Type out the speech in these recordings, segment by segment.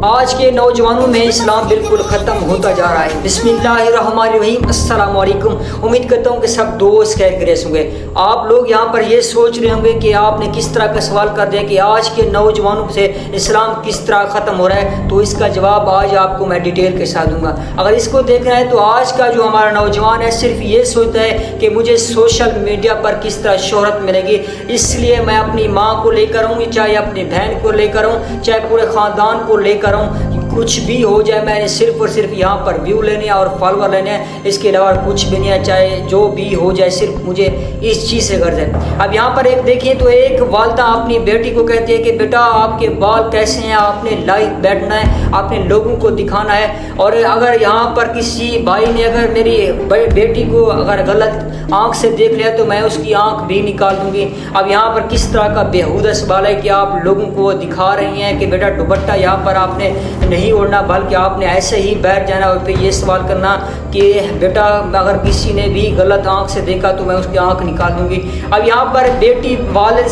آج کے نوجوانوں میں اسلام بالکل ختم ہوتا جا رہا ہے۔ بسم اللہ الرحمن الرحیم۔ السلام علیکم۔ امید کرتا ہوں کہ سب دوست خیر خیریت ہوں گے۔ آپ لوگ یہاں پر یہ سوچ رہے ہوں گے کہ آپ نے کس طرح کا سوال کر دیا کہ آج کے نوجوانوں سے اسلام کس طرح ختم ہو رہا ہے، تو اس کا جواب آج آپ کو میں ڈیٹیل کے ساتھ دوں گا۔ اگر اس کو دیکھنا ہے تو آج کا جو ہمارا نوجوان ہے صرف یہ سوچتا ہے کہ مجھے سوشل میڈیا پر کس طرح شہرت ملے گی، اس لیے میں اپنی ماں کو لے کر ہوں، چاہے اپنی بہن کو لے کر ہوں، چاہے پورے خاندان کو لے کر ہوں، کچھ بھی ہو جائے میں نے صرف اور صرف یہاں پر ویو لینے ہیں اور فالوور لینے ہیں، اس کے علاوہ کچھ بھی نہیں ہے، چاہے جو بھی ہو جائے صرف مجھے اس چیز سے غرض ہے۔ اب یہاں پر ایک دیکھیے تو ایک والدہ اپنی بیٹی کو کہتی ہے کہ بیٹا آپ کے بال کیسے ہیں، آپ نے لائیو بیٹھنا ہے، آپ نے لوگوں کو دکھانا ہے، اور اگر یہاں پر کسی بھائی نے اگر میری بیٹی کو اگر غلط آنکھ سے دیکھ لیا تو میں اس کی آنکھ بھی نکال دوں گی۔ اب یہاں پر کس طرح کا بیہودہ سوال ہے کہ آپ لوگوں کو دکھا رہی ہیں کہ بیٹا دوپٹہ یہاں پر آپ نے نہیں اوڑھنا، بلکہ آپ نے ایسے ہی بیٹھ جانا، اور پھر یہ سوال کرنا کہ بیٹا اگر کسی نے بھی غلط آنکھ سے دیکھا تو میں اس کی آنکھ نکال دوں گی۔ اب یہاں پر بیٹی والدہ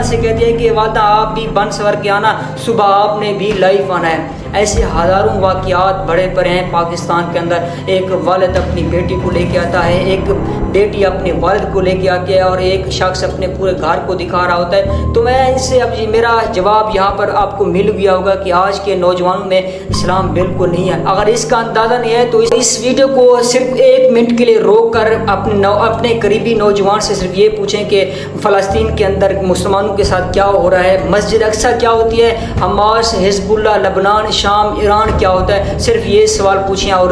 سے کہتی ہے کہ والدہ آپ بھی بن سور کے آنا، صبح آپ نے بھی لائیو آنا ہے۔ ایسے ہزاروں واقعات بڑے پڑے ہیں پاکستان کے اندر۔ ایک والد اپنی بیٹی کو لے کے آتا ہے، ایک بیٹی اپنے والد کو لے کے آتی ہے، اور ایک شخص اپنے پورے گھر کو دکھا رہا ہوتا ہے۔ تو میں ان سے اب میرا جواب یہاں پر آپ کو مل گیا ہوگا کہ آج کے نوجوانوں میں اسلام بالکل نہیں ہے۔ اگر اس کا اندازہ نہیں ہے تو اس ویڈیو کو صرف 1 منٹ کے لیے روک کر اپنے قریبی نوجوان سے صرف یہ پوچھیں کہ فلسطین کے اندر مسلمانوں کے ساتھ کیا ہو رہا ہے، مسجد اقصی کیا ہوتی ہے، حماس، حزب اللہ، لبنان، شام، ایران کیا ہوتا ہے، صرف یہ سوال پوچھیں اور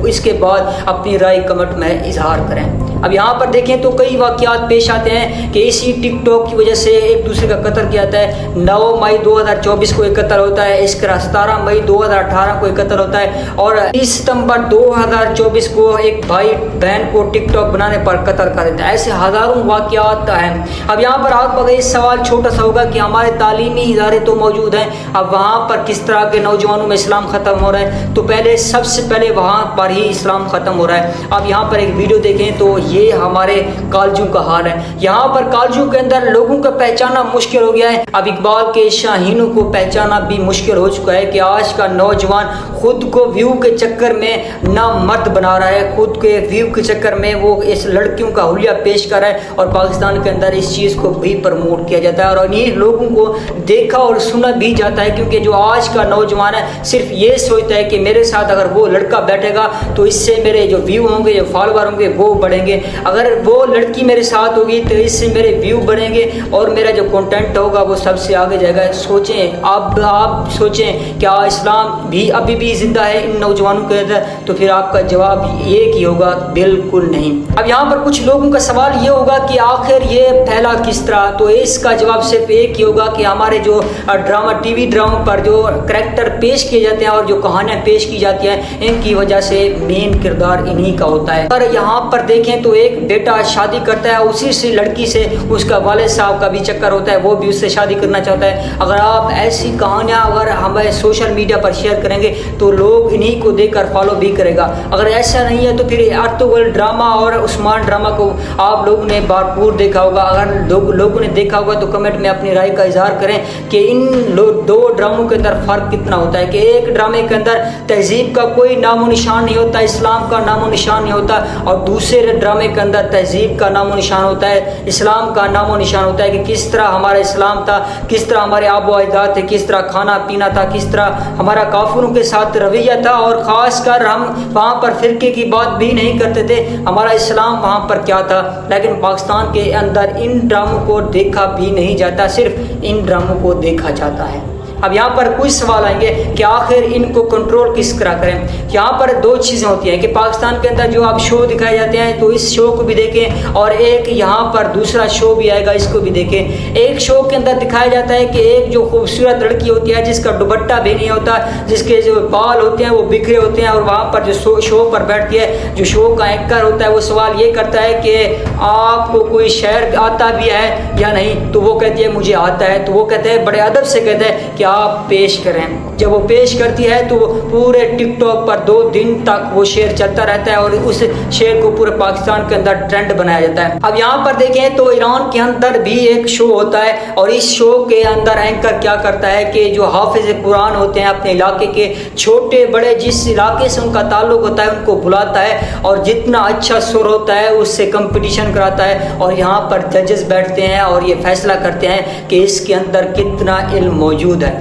اس کے بعد اپنی رائے کمنٹ میں اظہار کریں۔ اب یہاں پر دیکھیں تو کئی واقعات پیش آتے ہیں کہ اسی ٹک ٹاک کی وجہ سے ایک دوسرے کا قتل کیا جاتا ہے۔ 9 مئی 2024 کو ایک قتل ہوتا ہے، اس طرح 17 مئی 2018 کو ایک قتل ہوتا ہے، اور 30 ستمبر 2024 کو ایک بھائی بہن کو ٹک ٹاک بنانے پر قتل کر دیتا ہے۔ ایسے ہزاروں واقعات ہیں۔ اب یہاں پر آپ کا یہ سوال چھوٹا سا ہوگا کہ ہمارے تعلیمی ادارے تو موجود ہیں، اب وہاں پر کس طرح کے نوجوانوں میں اسلام ختم ہو رہا ہے؟ تو سب سے پہلے وہاں پر ہی اسلام ختم ہو رہا ہے۔ اب یہاں پر ایک ویڈیو دیکھیں تو یہ ہمارے کالجوں کا حال ہے۔ یہاں پر کالجوں کے اندر لوگوں کا پہچانا مشکل ہو گیا ہے۔ اب اقبال کے شاہینوں کو پہچانا بھی مشکل ہو چکا ہے کہ آج کا نوجوان خود کو ویو کے چکر میں نامرد بنا رہا ہے، خود کے ویو کے چکر میں وہ اس لڑکیوں کا حلیہ پیش کر رہا ہے، اور پاکستان کے اندر اس چیز کو بھی پروموٹ کیا جاتا ہے، اور یہ لوگوں کو دیکھا اور سنا بھی جاتا ہے، کیونکہ جو آج کا نوجوان ہے صرف یہ سوچتا ہے کہ میرے ساتھ اگر وہ لڑکا بیٹھے گا تو اس سے میرے جو ویو ہوں گے، جو فالوور ہوں گے وہ بڑھیں گے، اگر وہ لڑکی میرے ساتھ ہوگی تو اس سے میرے ویو بڑھیں گے اور میرا جو کنٹینٹ ہوگا وہ سب سے آگے جائے گا۔ سوچیں آپ سوچیں کیا اسلام بھی ابھی بھی زندہ ہے ان نوجوانوں کے اندر؟ تو پھر آپ کا جواب ایک ہی ہوگا، بالکل نہیں۔ اب یہاں پر کچھ لوگوں کا سوال یہ ہوگا کہ آخر یہ پھیلا کس طرح؟ تو اس کا جواب صرف ایک ہی ہوگا کہ ہمارے جو ڈرامہ ٹی وی ڈراموں پر جو کریکٹر پیش کیے جاتے ہیں اور جو کہانیاں پیش کی جاتی ہیں، ان کی وجہ سے مین کردار انہی کا ہوتا ہے۔ اور یہاں پر دیکھیں تو ایک بیٹا شادی کرتا ہے، اسی سے لڑکی سے اس کا والد صاحب کا بھی چکر ہوتا ہے، وہ بھی اس سے شادی کرنا چاہتا ہے۔ اگر آپ ایسی کہانیاں اگر ہمیں سوشل میڈیا پر شیئر کریں گے تو لوگ انہی کو دیکھ کر فالو بھی کرے گا۔ اگر ایسا نہیں ہے تو پھر ارطغرل ڈرامہ اور عثمان ڈرامہ کو آپ لوگوں نے بھرپور دیکھا ہوگا۔ اگر لوگوں نے دیکھا ہوگا تو کمنٹ میں اپنی رائے کا اظہار کریں کہ ان 2 ڈراموں کے اندر فرق کتنا ہوتا ہے، کہ ایک ڈرامے کے اندر تہذیب کا کوئی نام و نشان نہیں ہوتا، اسلام کا نام و نشان نہیں ہوتا، اور دوسرے ڈرامے کے اندر تہذیب کا نام و نشان ہوتا ہے، اسلام کا نام و نشان ہوتا ہے کہ کس طرح ہمارا اسلام تھا، کس طرح ہمارے آب و اجداد تھے، کس طرح کھانا پینا تھا، کس طرح ہمارا کافروں کے ساتھ رویہ تھا، اور خاص کر ہم وہاں پر فرقے کی بات بھی نہیں کرتے تھے، ہمارا اسلام وہاں پر کیا تھا۔ لیکن پاکستان کے اندر ان ڈراموں کو دیکھا بھی نہیں جاتا، صرف ان ڈراموں کو دیکھا جاتا ہے۔ اب یہاں پر کچھ سوال آئیں گے کہ آخر ان کو کنٹرول کس طرح کریں؟ یہاں پر 2 چیزیں ہوتی ہیں کہ پاکستان کے اندر جو آپ شو دکھائے جاتے ہیں تو اس شو کو بھی دیکھیں، اور ایک یہاں پر دوسرا شو بھی آئے گا، اس کو بھی دیکھیں۔ ایک شو کے اندر دکھایا جاتا ہے کہ ایک جو خوبصورت لڑکی ہوتی ہے جس کا دوپٹہ بھی نہیں ہوتا، جس کے جو بال ہوتے ہیں وہ بکھرے ہوتے ہیں، اور وہاں پر جو شو پر بیٹھتی ہے، جو شو کا اینکر ہوتا ہے وہ سوال یہ کرتا ہے کہ آپ کو کوئی شعر آتا بھی ہے یا نہیں؟ تو وہ کہتی ہے مجھے آتا ہے، تو وہ کہتے ہیں بڑے ادب سے کہتے ہیں کہ آپ پیش کریں. جب وہ پیش کرتی ہے تو پورے ٹک ٹاک پر 2 دن تک وہ شعر چلتا رہتا ہے اور اس شعر کو پورے پاکستان کے اندر ٹرینڈ بنایا جاتا ہے. اب یہاں پر دیکھیں تو ایران کے اندر بھی ایک شو ہوتا ہے اور اس شو کے اندر اینکر کیا کرتا ہے کہ جو حافظ قرآن ہوتے ہیں اپنے علاقے کے چھوٹے بڑے جس علاقے سے ان کا تعلق ہوتا ہے ان کو بلاتا ہے اور جتنا اچھا سر ہوتا ہے اس سے کمپٹیشن کراتا ہے اور یہاں پر ججز بیٹھتے ہیں اور یہ فیصلہ کرتے ہیں کہ اس کے اندر کتنا علم موجود ہے.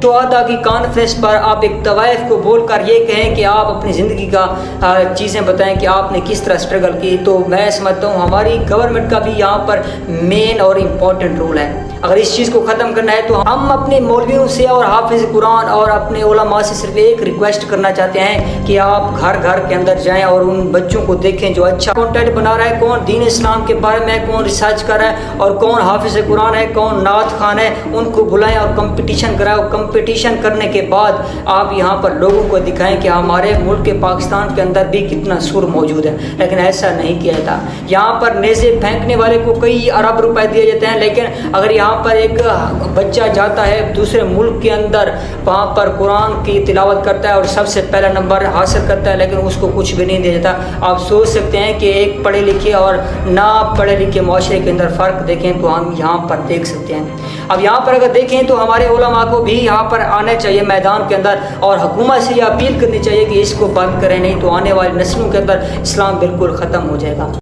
شہداء کی کانفرنس پر آپ ایک طوائف کو بول کر یہ کہیں کہ آپ اپنی زندگی کا چیزیں بتائیں کہ آپ نے کس طرح سٹرگل کی. تو میں سمجھتا ہوں ہماری گورنمنٹ کا بھی یہاں پر مین اور امپورٹنٹ رول ہے. اگر اس چیز کو ختم کرنا ہے تو ہم اپنے مولویوں سے اور حافظ قرآن اور اپنے علماء سے صرف ایک ریکویسٹ کرنا چاہتے ہیں کہ آپ گھر گھر کے اندر جائیں اور ان بچوں کو دیکھیں جو اچھا کانٹینٹ بنا رہا ہے, کون دین اسلام کے بارے میں کون ریسرچ کر رہا ہے اور کون حافظ قرآن ہے کون نعت خوان ہے, ان کو بلائیں اور کمپٹیشن کرائیں. اور کمپٹیشن کرنے کے بعد آپ یہاں پر لوگوں کو دکھائیں کہ ہمارے ملک پاکستان کے اندر بھی کتنا سر موجود ہے. لیکن ایسا نہیں کیا جاتا. یہاں پر نیزے پھینکنے والے کو کئی ارب روپے دیے جاتے ہیں, لیکن اگر یہاں پر ایک بچہ جاتا ہے دوسرے ملک کے اندر وہاں پر قرآن کی تلاوت کرتا ہے اور سب سے پہلا نمبر حاصل کرتا ہے لیکن اس کو کچھ بھی نہیں دیا جاتا. آپ سوچ سکتے ہیں کہ ایک پڑھے لکھے اور نہ پڑھے لکھے معاشرے کے اندر فرق دیکھیں تو ہم یہاں پر دیکھ سکتے ہیں. اب یہاں پر اگر دیکھیں تو ہمارے علماء کو بھی یہاں پر آنا چاہیے میدان کے اندر اور حکومت سے یہ اپیل کرنی چاہیے کہ اس کو بند کریں, نہیں تو آنے والی نسلوں کے اندر اسلام بالکل ختم ہو جائے گا.